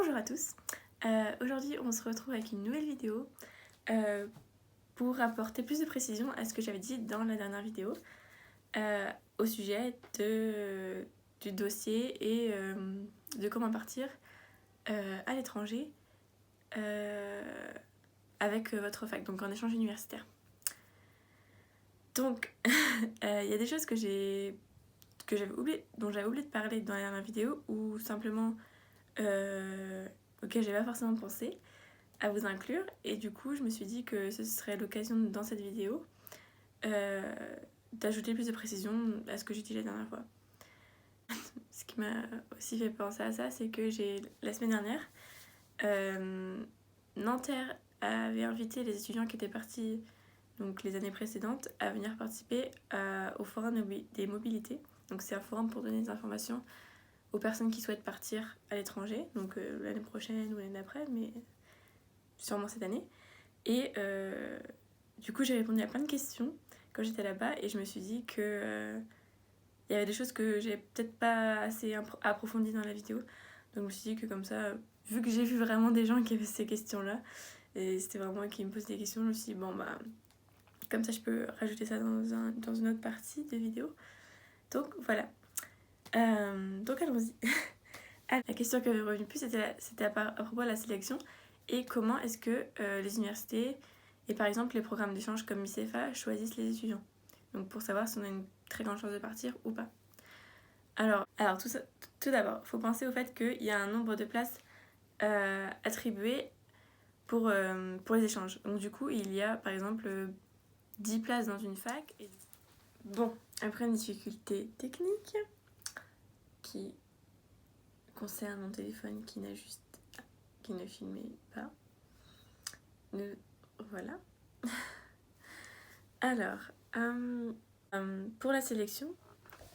Bonjour à tous, aujourd'hui on se retrouve avec une nouvelle vidéo pour apporter plus de précision à ce que j'avais dit dans la dernière vidéo au sujet du dossier et de comment partir à l'étranger avec votre fac, donc en échange universitaire. Donc il y a des choses dont j'avais oublié de parler dans la dernière vidéo ou simplement auquel j'avais pas forcément pensé à vous inclure, et du coup je me suis dit que ce serait l'occasion dans cette vidéo d'ajouter plus de précision à ce que j'ai dit la dernière fois. Ce qui m'a aussi fait penser à ça, c'est que la semaine dernière Nanterre avait invité les étudiants qui étaient partis donc les années précédentes à venir participer au forum des mobilités. Donc c'est un forum pour donner des informations aux personnes qui souhaitent partir à l'étranger, donc l'année prochaine ou l'année d'après, mais sûrement cette année. Et du coup, j'ai répondu à plein de questions quand j'étais là-bas, et je me suis dit que il y avait des choses que j'ai peut-être pas assez approfondies dans la vidéo. Donc je me suis dit que comme ça, vu que j'ai vu vraiment des gens qui avaient ces questions-là, et c'était vraiment moi qui me posait des questions, je me suis dit bon bah comme ça je peux rajouter ça dans une autre partie de vidéo. Donc voilà. Donc allons-y. La question qui avait revenu plus, c'était à propos de la sélection et comment est-ce que les universités et par exemple les programmes d'échange comme ICFA choisissent les étudiants. Donc pour savoir si on a une très grande chance de partir ou pas. Alors tout d'abord, il faut penser au fait qu'il y a un nombre de places attribuées pour les échanges. Donc du coup, il y a par exemple 10 places dans une fac. Bon, après une difficulté technique qui concerne mon téléphone qui ne filmait pas. Voilà. Alors, pour la sélection,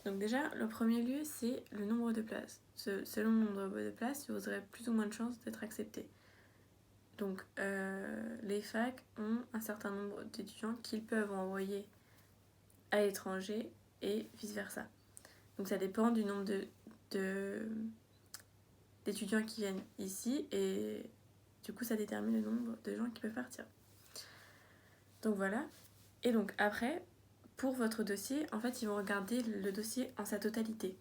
donc déjà, le premier lieu, c'est le nombre de places. Selon le nombre de places, vous aurez plus ou moins de chances d'être accepté. Donc, les facs ont un certain nombre d'étudiants qu'ils peuvent envoyer à l'étranger et vice-versa. Donc, ça dépend du nombre d'étudiants qui viennent ici et du coup, ça détermine le nombre de gens qui peuvent partir. Donc voilà. Et donc après, pour votre dossier, en fait, ils vont regarder le dossier en sa totalité.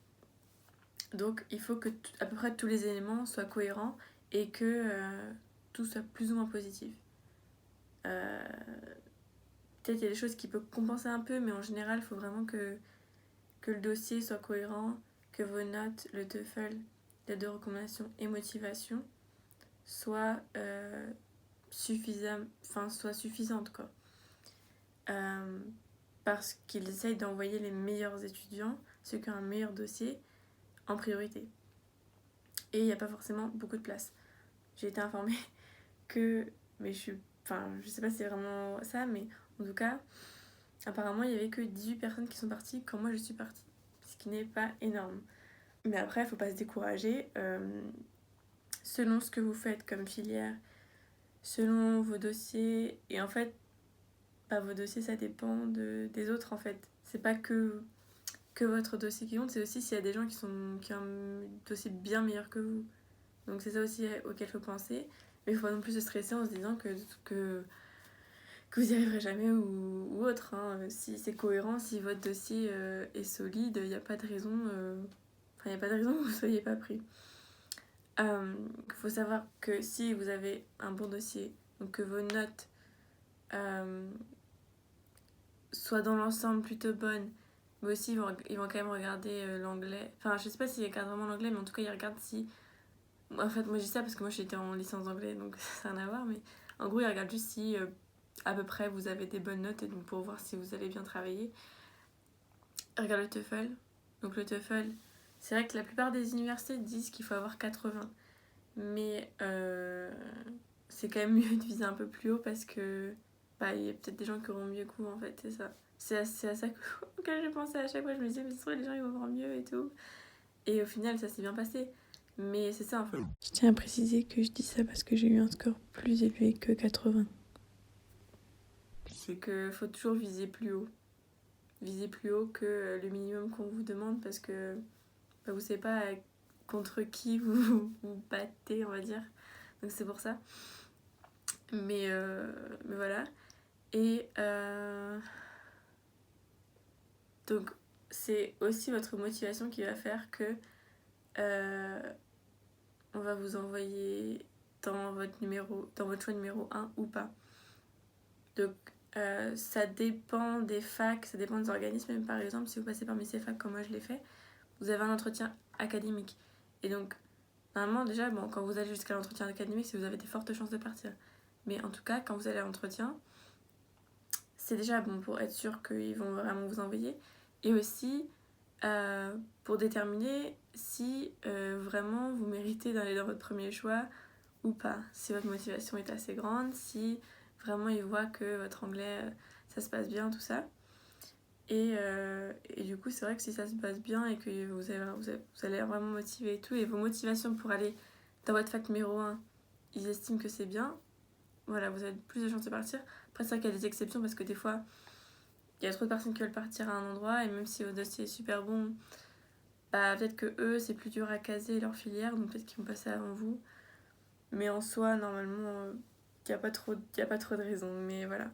Donc il faut que à peu près tous les éléments soient cohérents et que tout soit plus ou moins positif. Peut-être qu'il y a des choses qui peuvent compenser un peu, mais en général, il faut vraiment que le dossier soit cohérent, que vos notes, le TOEFL, les 2 recommandations et motivation soient suffisantes, quoi. Parce qu'ils essayent d'envoyer les meilleurs étudiants, ceux qui ont un meilleur dossier, en priorité. Et il n'y a pas forcément beaucoup de place. J'ai été informée que, mais je sais pas si c'est vraiment ça, mais en tout cas, apparemment il n'y avait que 18 personnes qui sont parties quand moi je suis partie, ce qui n'est pas énorme. Mais après, il ne faut pas se décourager. Selon ce que vous faites comme filière, selon vos dossiers, et en fait, vos dossiers, ça dépend des autres en fait. C'est pas que votre dossier qui compte, c'est aussi s'il y a des gens qui ont un dossier bien meilleur que vous. Donc c'est ça aussi auquel il faut penser. Mais il faut pas non plus se stresser en se disant que vous n'y arriverez jamais ou autre. Hein. Si c'est cohérent, si votre dossier est solide, il n'y a pas de raison il n'y a pas de raison que vous ne soyez pas pris. Il faut savoir que si vous avez un bon dossier, donc que vos notes soient dans l'ensemble plutôt bonnes, mais aussi ils vont quand même regarder l'anglais. Enfin, je sais pas s'ils regardent vraiment l'anglais, mais en tout cas, ils regardent si... En fait, moi je dis ça parce que moi j'étais en licence d'anglais, donc ça n'a rien à voir, mais en gros, ils regardent juste si à peu près vous avez des bonnes notes, et donc pour voir si vous allez bien travailler. Ils regardent le TOEFL. Donc le TOEFL, c'est vrai que la plupart des universités disent qu'il faut avoir 80. Mais c'est quand même mieux de viser un peu plus haut parce que il y a peut-être des gens qui auront mieux que vous en fait, c'est ça. C'est à ça auquel je pensais à chaque fois. Je me disais, mais c'est vrai, les gens ils vont voir mieux et tout. Et au final, ça s'est bien passé. Mais c'est ça en fait. Je tiens à préciser que je dis ça parce que j'ai eu un score plus élevé que 80. C'est que faut toujours viser plus haut. Viser plus haut que le minimum qu'on vous demande parce que vous savez pas contre qui vous battez, on va dire. Donc c'est pour ça. Mais voilà. Et donc c'est aussi votre motivation qui va faire que on va vous envoyer dans votre choix numéro 1 ou pas. Donc ça dépend des facs, ça dépend des organismes. Même par exemple, si vous passez par facs comme moi je l'ai fait, vous avez un entretien académique. Et donc, normalement, déjà, bon, quand vous allez jusqu'à l'entretien académique, c'est que vous avez des fortes chances de partir. Mais en tout cas, quand vous allez à l'entretien, c'est déjà bon pour être sûr qu'ils vont vraiment vous envoyer. Et aussi, pour déterminer si vraiment vous méritez d'aller dans votre premier choix ou pas. Si votre motivation est assez grande, si vraiment ils voient que votre anglais, ça se passe bien, tout ça. Et du coup, c'est vrai que si ça se passe bien et que vous allez vraiment motivé et tout, et vos motivations pour aller dans votre fac numéro 1, ils estiment que c'est bien, voilà, vous avez plus de chances de partir. Après, c'est vrai qu'il y a des exceptions parce que des fois, il y a trop de personnes qui veulent partir à un endroit et même si votre dossier est super bon, bah peut-être que eux, c'est plus dur à caser leur filière, donc peut-être qu'ils vont passer avant vous. Mais en soi, normalement, il n'y a pas trop de raisons. Mais voilà,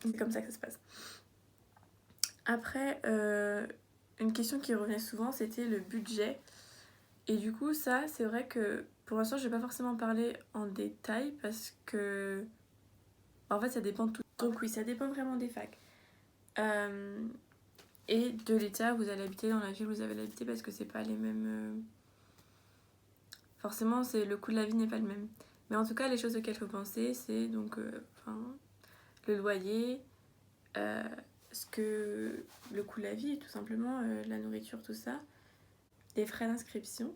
c'est comme ça que ça se passe. Après, une question qui revenait souvent, c'était le budget. Et du coup, ça, c'est vrai que pour l'instant, je vais pas forcément parler en détail parce que, en fait, ça dépend de tout. Donc oui, ça dépend vraiment des facs. Et de l'état où vous allez habiter, dans la ville où vous allez habiter, parce que c'est pas les mêmes... Forcément, le coût de la vie n'est pas le même. Mais en tout cas, les choses auxquelles il faut penser, c'est donc le loyer, le coût de la vie, tout simplement, la nourriture, tout ça, les frais d'inscription,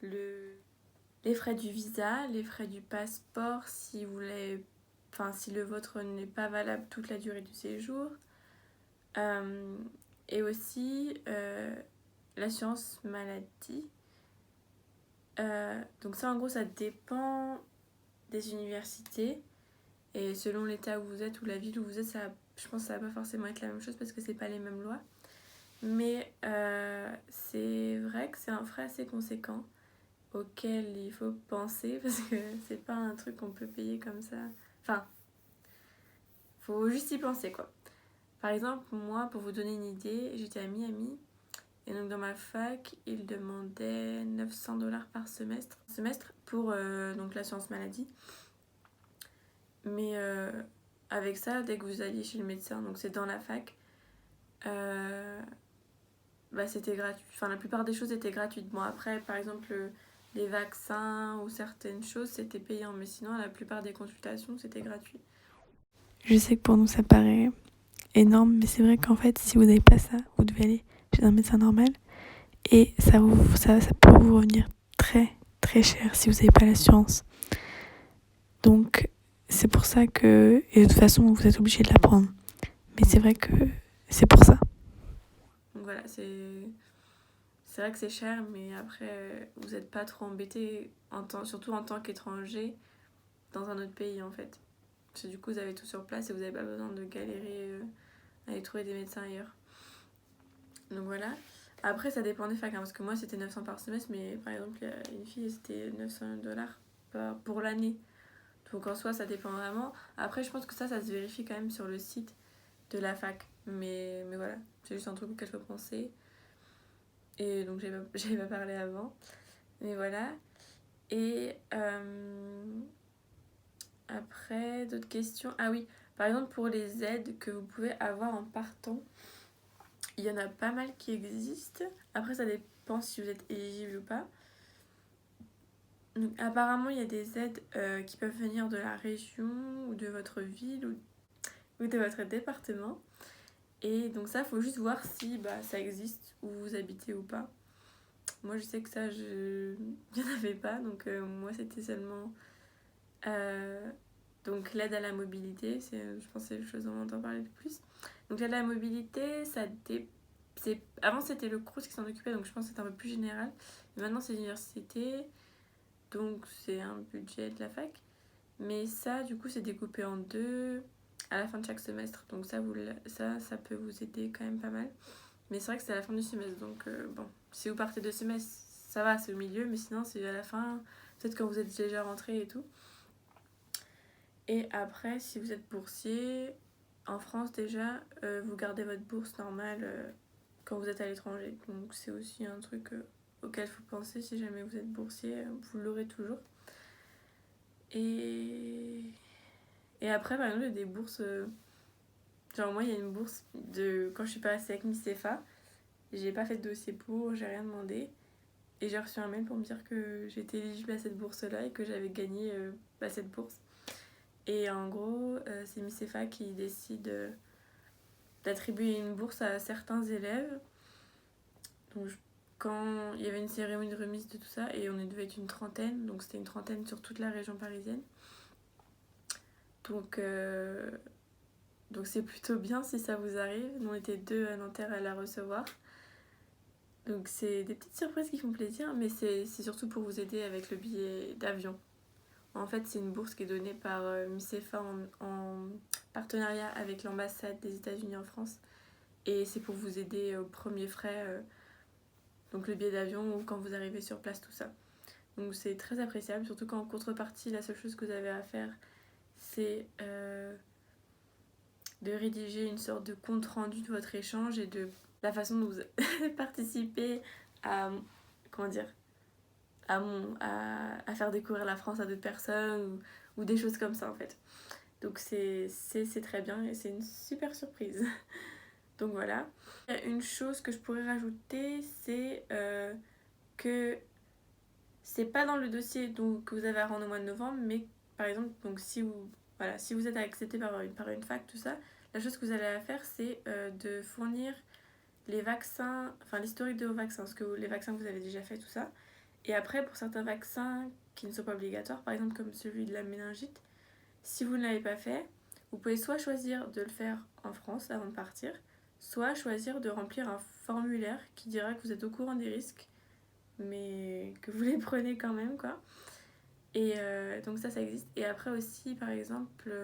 les frais du visa, les frais du passeport si si le vôtre n'est pas valable toute la durée du séjour, et aussi l'assurance maladie. Donc ça, en gros, ça dépend des universités et selon l'état où vous êtes ou la ville où vous êtes, je pense que ça va pas forcément être la même chose parce que c'est pas les mêmes lois. Mais c'est vrai que c'est un frais assez conséquent auquel il faut penser parce que c'est pas un truc qu'on peut payer comme ça. Enfin, faut juste y penser quoi. Par exemple, moi, pour vous donner une idée, j'étais à Miami et donc dans ma fac, ils demandaient 900$ par semestre pour donc l'assurance maladie. Mais avec ça, dès que vous alliez chez le médecin, donc c'est dans la fac, c'était gratuit. Enfin, la plupart des choses étaient gratuites. Bon, après, par exemple, les vaccins ou certaines choses, c'était payant. Mais sinon, la plupart des consultations, c'était gratuit. Je sais que pour nous, ça paraît énorme, mais c'est vrai qu'en fait, si vous n'avez pas ça, vous devez aller chez un médecin normal. Et ça peut vous revenir très, très cher si vous n'avez pas l'assurance. Donc, c'est pour ça que... Et de toute façon, vous êtes obligé de la prendre. Mais c'est vrai que c'est pour ça. Donc voilà, c'est vrai que c'est cher, mais après, vous n'êtes pas trop embêté, surtout en tant qu'étranger, dans un autre pays, en fait. Parce que du coup, vous avez tout sur place et vous n'avez pas besoin de galérer à aller trouver des médecins ailleurs. Donc voilà. Après, ça dépend des facs, parce que moi, c'était 900 par semestre, mais par exemple, il y a une fille, c'était 900$ pour l'année. Donc en soi, ça dépend vraiment. Après, je pense que ça se vérifie quand même sur le site de la fac. Mais voilà, c'est juste un truc auquel il faut penser. Et donc, j'avais pas parlé avant. Mais voilà. Et après, d'autres questions. Ah oui, par exemple, pour les aides que vous pouvez avoir en partant, il y en a pas mal qui existent. Après, ça dépend si vous êtes éligible ou pas. Donc, apparemment, il y a des aides qui peuvent venir de la région ou de votre ville ou de votre département. Et donc ça, il faut juste voir si ça existe où vous habitez ou pas. Moi, je sais que ça, il n'y en avait pas. Donc moi, c'était seulement donc l'aide à la mobilité. Je pense que c'est la chose dont on entend parler le plus. Donc l'aide à la mobilité, avant, c'était le CROUS qui s'en occupait. Donc je pense que c'est un peu plus général. Mais maintenant, c'est l'université. Donc c'est un budget de la fac. Mais ça, du coup, c'est découpé en deux à la fin de chaque semestre. Donc ça peut vous aider quand même pas mal. Mais c'est vrai que c'est à la fin du semestre, donc bon, si vous partez 2 semestres, ça va, c'est au milieu, mais sinon c'est à la fin, peut-être quand vous êtes déjà rentré et tout. Et après, si vous êtes boursier, en France déjà, vous gardez votre bourse normale quand vous êtes à l'étranger. Donc c'est aussi un truc auquel il faut penser si jamais vous êtes boursier, vous l'aurez toujours. Et après, par exemple, il y a des bourses. Genre, moi, il y a une bourse de quand je suis passée avec Miss CFA. J'ai pas fait de dossier pour, j'ai rien demandé. Et j'ai reçu un mail pour me dire que j'étais éligible à cette bourse-là et que j'avais gagné cette bourse. Et en gros, c'est Miss CFA qui décide d'attribuer une bourse à certains élèves. Donc, quand il y avait une cérémonie de remise de tout ça, et on devait être une trentaine, donc c'était une trentaine sur toute la région parisienne. Donc c'est plutôt bien si ça vous arrive. Nous, on était 2 à Nanterre à la recevoir. Donc c'est des petites surprises qui font plaisir, mais c'est surtout pour vous aider avec le billet d'avion. En fait, c'est une bourse qui est donnée par MICEFA en partenariat avec l'ambassade des États-Unis en France. Et c'est pour vous aider aux premiers frais, donc le billet d'avion ou quand vous arrivez sur place, tout ça. Donc c'est très appréciable, surtout qu'en contrepartie, la seule chose que vous avez à faire, c'est de rédiger une sorte de compte rendu de votre échange et de la façon dont vous participez à, comment dire, à faire découvrir la France à d'autres personnes ou des choses comme ça en fait. Donc c'est très bien et c'est une super surprise. Donc voilà. Une chose que je pourrais rajouter, c'est que c'est pas dans le dossier donc, que vous avez à rendre au mois de novembre, mais par exemple, donc si vous êtes accepté par une fac, tout ça, la chose que vous allez à faire, c'est de fournir les vaccins, enfin l'historique de vos vaccins, parce que les vaccins que vous avez déjà fait, tout ça. Et après, pour certains vaccins qui ne sont pas obligatoires, par exemple comme celui de la méningite, si vous ne l'avez pas fait, vous pouvez soit choisir de le faire en France avant de partir, soit choisir de remplir un formulaire qui dira que vous êtes au courant des risques, mais que vous les prenez quand même, quoi. Et donc ça existe. Et après aussi, par exemple,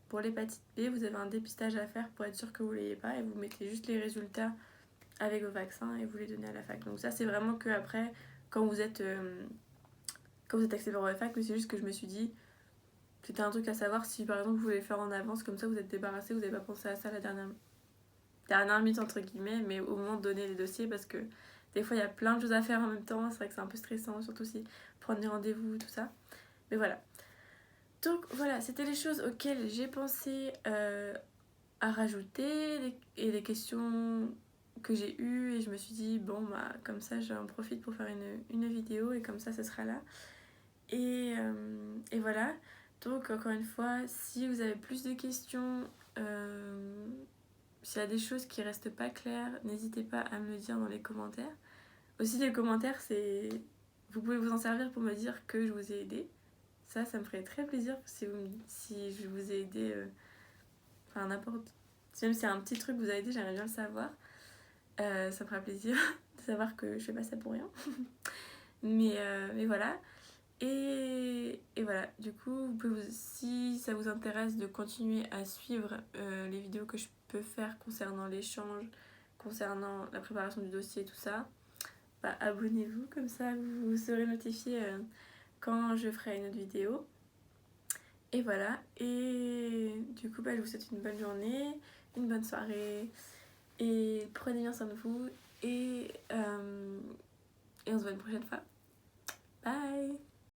pour l'hépatite B, vous avez un dépistage à faire pour être sûr que vous ne l'ayez pas et vous mettez juste les résultats avec vos vaccins et vous les donnez à la fac. Donc ça, c'est vraiment que après, quand vous êtes accepté par votre fac, mais c'est juste que je me suis dit, c'était un truc à savoir si par exemple vous voulez le faire en avance, comme ça vous êtes débarrassé, vous n'avez pas pensé à ça la dernière minute entre guillemets, mais au moment de donner les dossiers, parce que des fois il y a plein de choses à faire en même temps, c'est vrai que c'est un peu stressant, surtout si prendre des rendez-vous, tout ça. Mais voilà. Donc voilà, c'était les choses auxquelles j'ai pensé à rajouter et les questions que j'ai eues et je me suis dit bon bah comme ça j'en profite pour faire une vidéo et comme ça sera là. Et voilà. Donc encore une fois, si vous avez plus de questions, s'il y a des choses qui restent pas claires, n'hésitez pas à me le dire dans les commentaires. Aussi les commentaires, vous pouvez vous en servir pour me dire que je vous ai aidé. Ça me ferait très plaisir si je vous ai aidé, enfin n'importe. Même si c'est un petit truc que vous avez aidé, j'aimerais bien le savoir. Ça me fera plaisir de savoir que je fais pas ça pour rien. mais voilà. Et voilà, du coup, vous pouvez si ça vous intéresse de continuer à suivre les vidéos que je peux faire concernant l'échange, concernant la préparation du dossier et tout ça, bah, abonnez-vous, comme ça vous serez notifié quand je ferai une autre vidéo. Et voilà, et du coup, bah, je vous souhaite une bonne journée, une bonne soirée, et prenez bien soin de vous, et on se voit une prochaine fois.